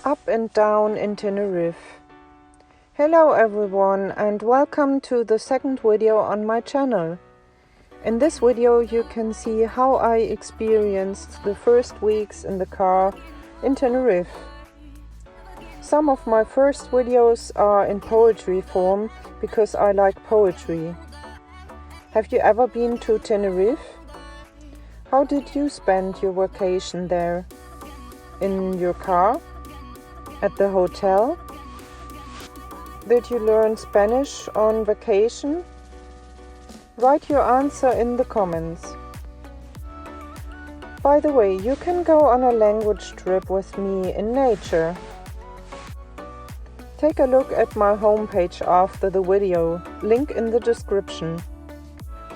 Up and down in Tenerife. Hello everyone and welcome to the second video on my channel. In this video you can see how I experienced the first weeks in the car in Tenerife. Some of my first videos are in poetry form because I like poetry. Have you ever been to Tenerife? How did you spend your vacation there? In your car? At the hotel? Did you learn Spanish on vacation? Write your answer in the comments. By the way, you can go on a language trip with me in nature. Take a look at my homepage after the video, link in the description.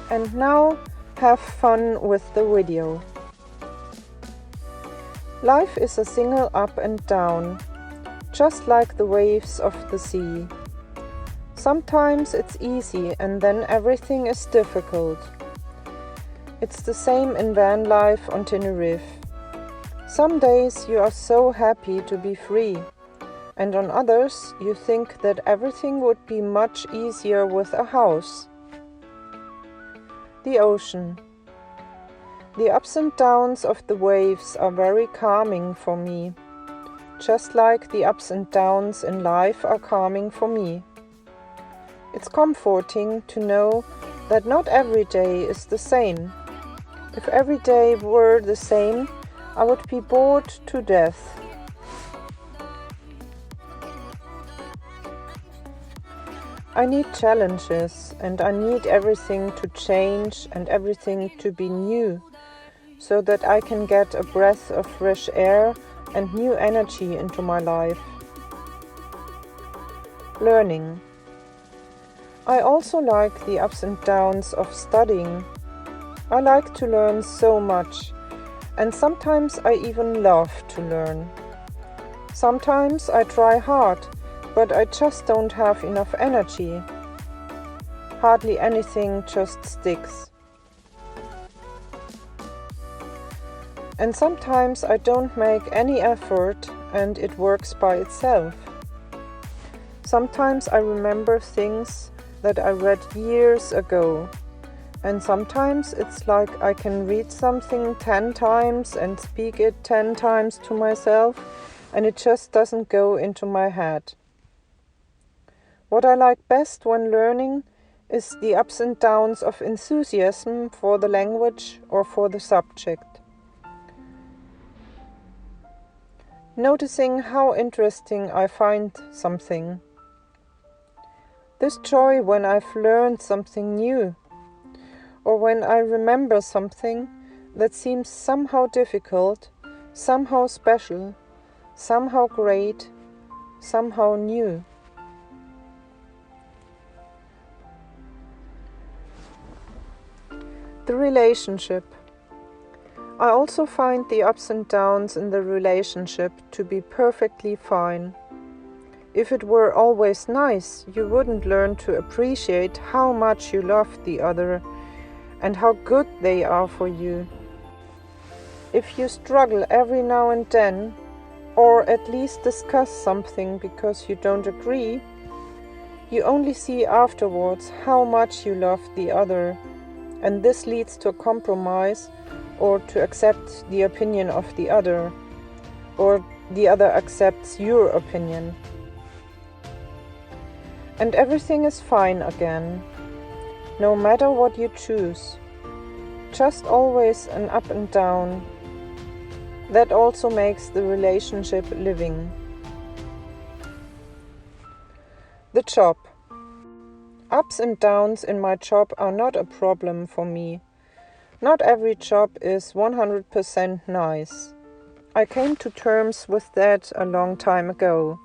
And now, have fun with the video. Life is a single up and down, just like the waves of the sea. Sometimes it's easy and then everything is difficult. It's the same in van life on Tenerife. Some days you are so happy to be free, and on others you think that everything would be much easier with a house. The ocean. The ups and downs of the waves are very calming for me. Just like the ups and downs in life are calming for me. It's comforting to know that not every day is the same. If every day were the same, I would be bored to death. I need challenges and I need everything to change and everything to be new, so that I can get a breath of fresh air and new energy into my life. Learning. I also like the ups and downs of studying. I like to learn so much, and sometimes I even love to learn. Sometimes I try hard, but I just don't have enough energy. Hardly anything just sticks. And sometimes I don't make any effort and it works by itself. Sometimes I remember things that I read years ago. And sometimes it's like I can read something 10 times and speak it 10 times to myself and it just doesn't go into my head. What I like best when learning is the ups and downs of enthusiasm for the language or for the subject. Noticing how interesting I find something. This joy when I've learned something new, or when I remember something that seems somehow difficult, somehow special, somehow great, somehow new. The relationship. I also find the ups and downs in the relationship to be perfectly fine. If it were always nice, you wouldn't learn to appreciate how much you love the other and how good they are for you. If you struggle every now and then, or at least discuss something because you don't agree, you only see afterwards how much you love the other, and this leads to a compromise or to accept the opinion of the other, or the other accepts your opinion. And everything is fine again, no matter what you choose. Just always an up and down. That also makes the relationship living. The job. Ups and downs in my job are not a problem for me. Not every job is 100% nice. I came to terms with that a long time ago.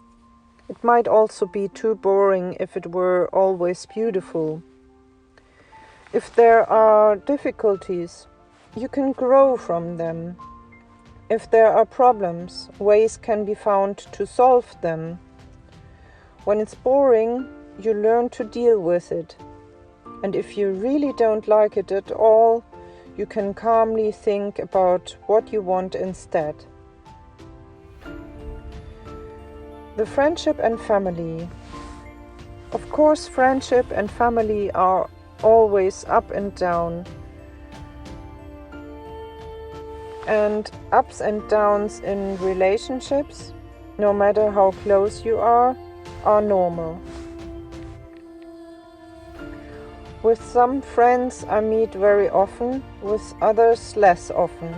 It might also be too boring if it were always beautiful. If there are difficulties, you can grow from them. If there are problems, ways can be found to solve them. When it's boring, you learn to deal with it. And if you really don't like it at all, you can calmly think about what you want instead. The friendship and family. Of course, friendship and family are always up and down. And ups and downs in relationships, no matter how close you are normal. With some friends I meet very often, with others less often.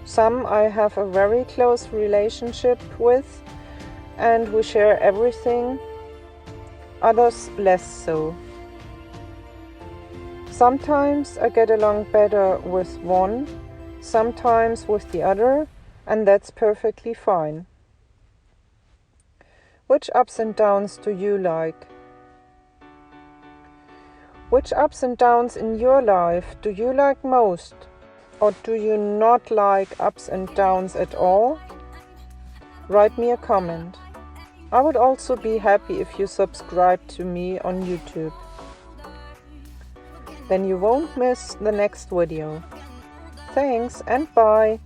Some I have a very close relationship with and we share everything, others less so. Sometimes I get along better with one, sometimes with the other, and that's perfectly fine. Which ups and downs do you like? Which ups and downs in your life do you like most? Or do you not like ups and downs at all? Write me a comment. I would also be happy if you subscribe to me on YouTube. Then you won't miss the next video. Thanks and bye!